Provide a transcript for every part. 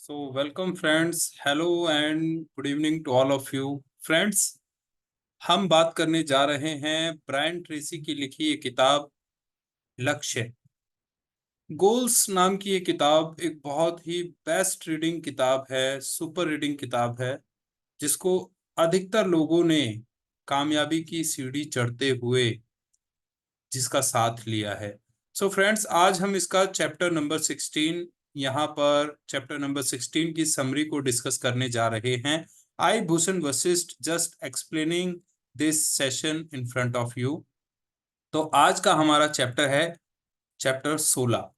Welcome friends, hello and good evening to all of you friends. हम बात करने जा रहे हैं ब्रायन ट्रेसी की लिखी ये किताब लक्ष्य गोल्स नाम की ये किताब एक बहुत ही बेस्ट रीडिंग किताब है, सुपर रीडिंग किताब है, जिसको अधिकतर लोगों ने कामयाबी की सीढ़ी चढ़ते हुए जिसका साथ लिया है। फ्रेंड्स, आज हम इसका चैप्टर नंबर 16 यहाँ पर चैप्टर नंबर 16 की समरी को डिस्कस करने जा रहे हैं। I Bhushan Vashishtha just explaining this session in front of you. तो आज का हमारा चैप्टर है चैप्टर 16,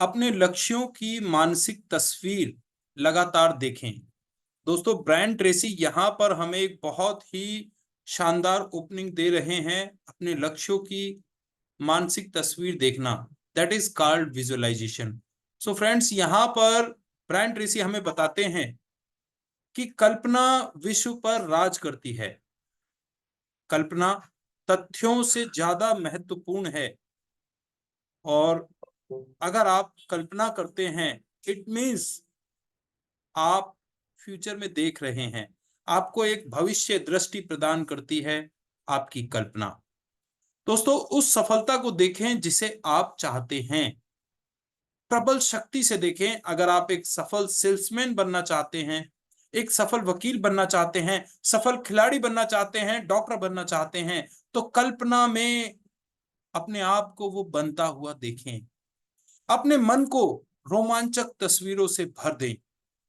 अपने लक्ष्यों की मानसिक तस्वीर लगातार देखें। दोस्तों, ब्रायन ट्रेसी यहाँ पर हमें एक बहुत ही शानदार ओपनिंग दे रहे हैं। अपने लक्ष्यों की मानसिक तस्वीर देखना, that is called visualisation. Friends, यहाँ पर ब्रायन ट्रेसी हमें बताते हैं कि कल्पना विश्व पर राज करती है। कल्पना तथ्यों से ज्यादा महत्वपूर्ण है, और अगर आप कल्पना करते हैं, इट मीन्स आप फ्यूचर में देख रहे हैं। आपको एक भविष्य दृष्टि प्रदान करती है आपकी कल्पना। दोस्तों, उस सफलता को देखें जिसे आप चाहते हैं। प्रबल शक्ति से देखें। अगर आप एक सफल सेल्समैन बनना चाहते हैं, एक सफल वकील बनना चाहते हैं, सफल खिलाड़ी बनना चाहते हैं, डॉक्टर बनना चाहते हैं, तो कल्पना में अपने आप को वो बनता हुआ देखें। अपने मन को रोमांचक तस्वीरों से भर दें।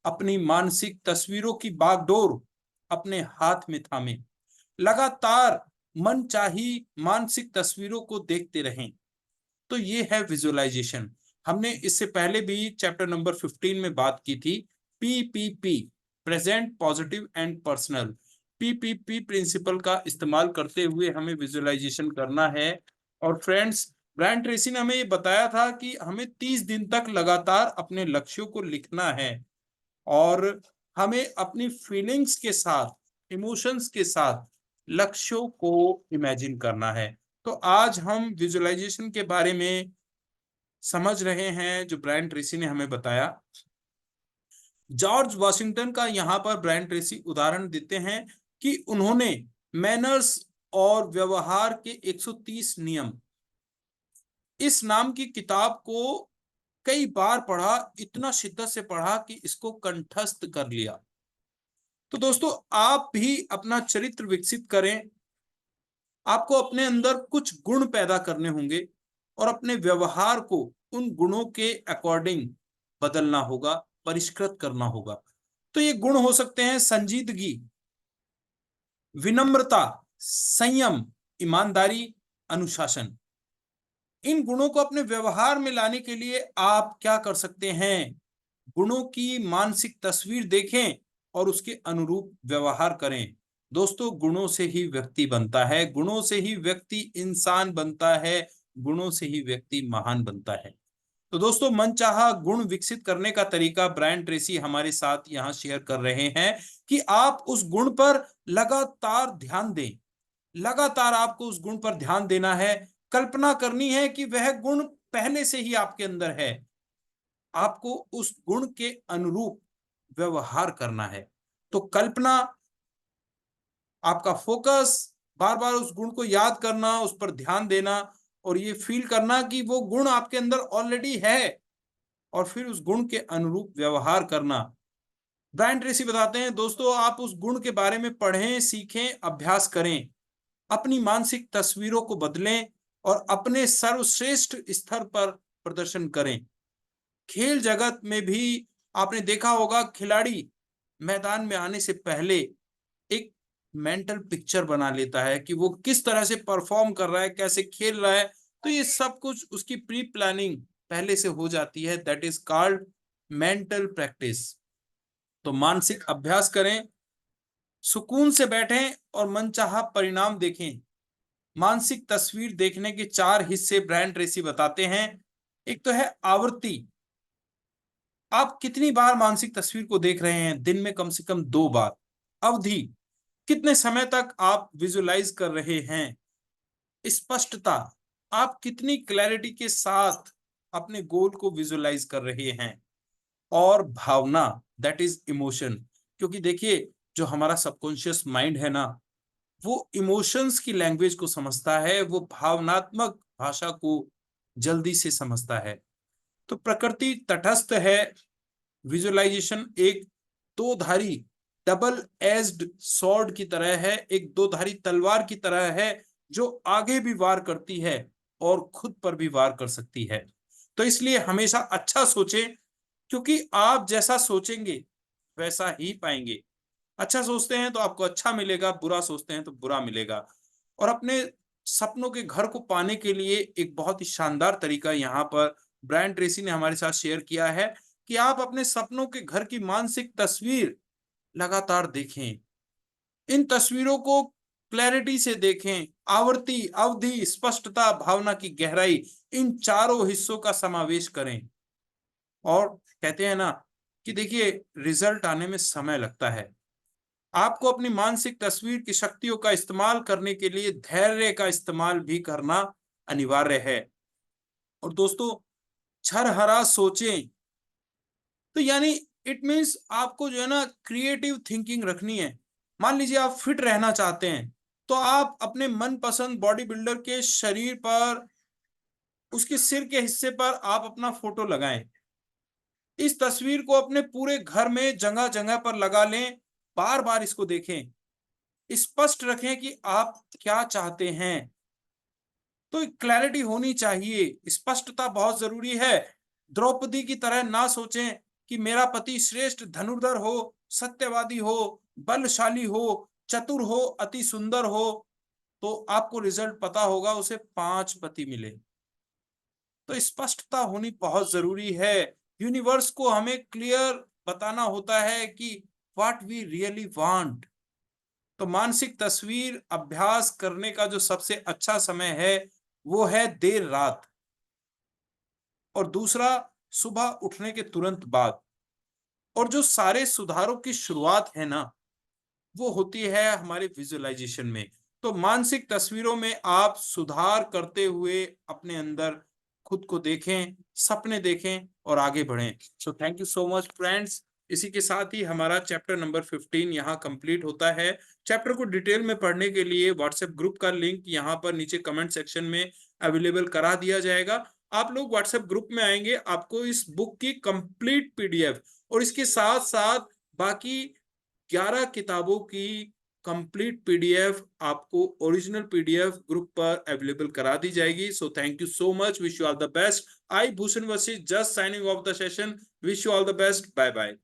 अपनी मानसिक तस्वीरों की बागडोर अपने हाथ में थामें। लगातार मनचाही मानसिक तस्वीरों को देखते रहें। तो ये है विजुअलाइजेशन। हमने इससे पहले भी चैप्टर नंबर 15 में बात की थी। PPP, present, positive and personal. PPP principle का इस्तेमाल करते हुए हमें विजुअलाइजेशन करना है। और फ्रेंड्स, ब्रायन ट्रेसी ने हमें ये बताया था कि हमें 30 दिन तक लगातार अपने लक्ष्यों को लिखना है, और हमें अपनी फीलिंग्स के साथ, इमोशंस के साथ लक्ष्यों को इमेजिन करना है। तो आज हम विजुअलाइजेशन के बारे में समझ रहे हैं जो ब्रायन ट्रेसी ने हमें बताया। जॉर्ज वॉशिंगटन का यहाँ पर ब्रायन ट्रेसी उदाहरण देते हैं कि उन्होंने मैनर्स और व्यवहार के 130 नियम, इस नाम की किताब को कई बार पढ़ा, इतना शिद्दत से पढ़ा कि इसको कंठस्थ कर लिया। तो दोस्तों, आप भी अपना चरित्र विकसित करें। आपको अपने अंदर कुछ गुण पैदा करने होंगे, और अपने व्यवहार को उन गुणों के अकॉर्डिंग बदलना होगा, परिष्कृत करना होगा। तो ये गुण हो सकते हैं संजीदगी, विनम्रता, संयम, ईमानदारी, अनुशासन। इन गुणों को अपने व्यवहार में लाने के लिए आप क्या कर सकते हैं? गुणों की मानसिक तस्वीर देखें और उसके अनुरूप व्यवहार करें। दोस्तों, गुणों से ही व्यक्ति बनता है, गुणों से ही व्यक्ति इंसान बनता है, गुणों से ही व्यक्ति महान बनता है। तो दोस्तों, मनचाहा गुण विकसित करने का तरीका ब्रायन ट्रेसी हमारे साथ यहाँ शेयर कर रहे हैं कि आप उस गुण पर लगातार ध्यान दें। लगातार आपको उस गुण पर ध्यान देना है। कल्पना करनी है कि वह गुण पहले से ही आपके अंदर है। आपको उस गुण के अनुरूप व्यवहार करना है। तो कल्पना, आपका फोकस, बार बार उस गुण को याद करना, उस पर ध्यान देना, और ये फील करना कि वो गुण आपके अंदर ऑलरेडी है, और फिर उस गुण के अनुरूप व्यवहार करना। ब्रायन ट्रेसी बताते हैं, दोस्तों, आप उस गुण के बारे में पढ़ें, सीखें, अभ्यास करें, अपनी मानसिक तस्वीरों को बदलें, और अपने सर्वश्रेष्ठ स्तर पर प्रदर्शन करें। खेल जगत में भी आपने देखा होगा, खिलाड़ी मैदान में आने से पहले एक मेंटल पिक्चर बना लेता है कि वो किस तरह से परफॉर्म कर रहा है, कैसे खेल रहा है। तो ये सब कुछ उसकी प्री प्लानिंग पहले से हो जाती है, that is called mental practice. तो मानसिक अभ्यास करें, सुकून से बैठें और मनचाहा परिणाम देखें। मानसिक तस्वीर देखने के 4 हिस्से ब्रायन ट्रेसी बताते हैं। एक तो है आवृत्ति। आप कितनी बार मानसिक तस्वीर को देख रहे हैं? दिन में कम से कम 2 बार। अवधि, कितने समय तक आप विजुलाइज कर रहे हैं? स्पष्टता, आप कितनी क्लैरिटी के साथ अपने गोल को विजुलाइज कर रहे हैं? और भावना, दैट इज इमोशन। क्योंकि देखिए, जो हमारा सबकॉन्शियस माइंड है ना, वो इमोशंस की लैंग्वेज को समझता है, वो भावनात्मक भाषा को जल्दी से समझता है। तो प्रकृति तटस्थ है। विजुअलाइजेशन एक दो धारी डबल एज्ड सॉर्ड की तरह है, एक दो धारी तलवार की तरह है, जो आगे भी वार करती है और खुद पर भी वार कर सकती है। तो इसलिए हमेशा अच्छा सोचें, क्योंकि आप जैसा सोचेंगे वैसा ही पाएंगे। अच्छा सोचते हैं तो आपको अच्छा मिलेगा, बुरा सोचते हैं तो बुरा मिलेगा। और अपने सपनों के घर को पाने के लिए एक बहुत ही शानदार तरीका यहाँ पर ब्रायन ट्रेसी ने हमारे साथ शेयर किया है कि आप अपने सपनों के घर की मानसिक तस्वीर लगातार देखें। इन तस्वीरों को क्लैरिटी से देखें। आवृत्ति, अवधि, स्पष्टता, भावना की गहराई, इन चारों हिस्सों का समावेश करें। और कहते हैं ना कि देखिए, रिजल्ट आने में समय लगता है। आपको अपनी मानसिक तस्वीर की शक्तियों का इस्तेमाल करने के लिए धैर्य का इस्तेमाल भी करना अनिवार्य है। और दोस्तों, छरहरा सोचें, तो यानी इट मीन्स आपको जो है ना क्रिएटिव थिंकिंग रखनी है। मान लीजिए आप फिट रहना चाहते हैं, तो आप अपने मनपसंद बॉडी बिल्डर के शरीर पर, उसके सिर के हिस्से पर आप अपना फोटो लगाएं। इस तस्वीर को अपने पूरे घर में जगह जगह पर लगा लें। बार बार इसको देखें। स्पष्ट रखें कि आप क्या चाहते हैं। तो क्लैरिटी होनी चाहिए, स्पष्टता बहुत जरूरी है। द्रौपदी की तरह ना सोचें कि मेरा पति श्रेष्ठ धनुर्धर हो, सत्यवादी हो, बलशाली हो, चतुर हो, अति सुंदर हो, तो आपको रिजल्ट पता होगा, उसे 5 पति मिले। तो स्पष्टता होनी बहुत जरूरी है। यूनिवर्स को हमें क्लियर बताना होता है कि व्हाट वी रियली वांट। तो मानसिक तस्वीर अभ्यास करने का जो सबसे अच्छा समय है वो है देर रात, और दूसरा सुबह उठने के तुरंत बाद। और जो सारे सुधारों की शुरुआत है ना, वो होती है हमारे विजुअलाइजेशन में। तो मानसिक तस्वीरों में आप सुधार करते हुए अपने अंदर खुद को देखें, सपने देखें और आगे बढ़ें। सो thank you so much friends. इसी के साथ ही हमारा चैप्टर नंबर 15 यहाँ कंप्लीट होता है। चैप्टर को डिटेल में पढ़ने के लिए व्हाट्सएप ग्रुप का लिंक यहाँ पर नीचे कमेंट सेक्शन में अवेलेबल करा दिया जाएगा। आप लोग व्हाट्सएप ग्रुप में आएंगे, आपको इस बुक की कंप्लीट पीडीएफ और इसके साथ साथ बाकी 11 किताबों की कंप्लीट पीडीएफ आपको ओरिजिनल पीडीएफ ग्रुप पर अवेलेबल करा दी जाएगी। So thank you so much, wish you all the best. I Bhushan Vashishtha just signing off the session. Wish you all the best. Bye bye.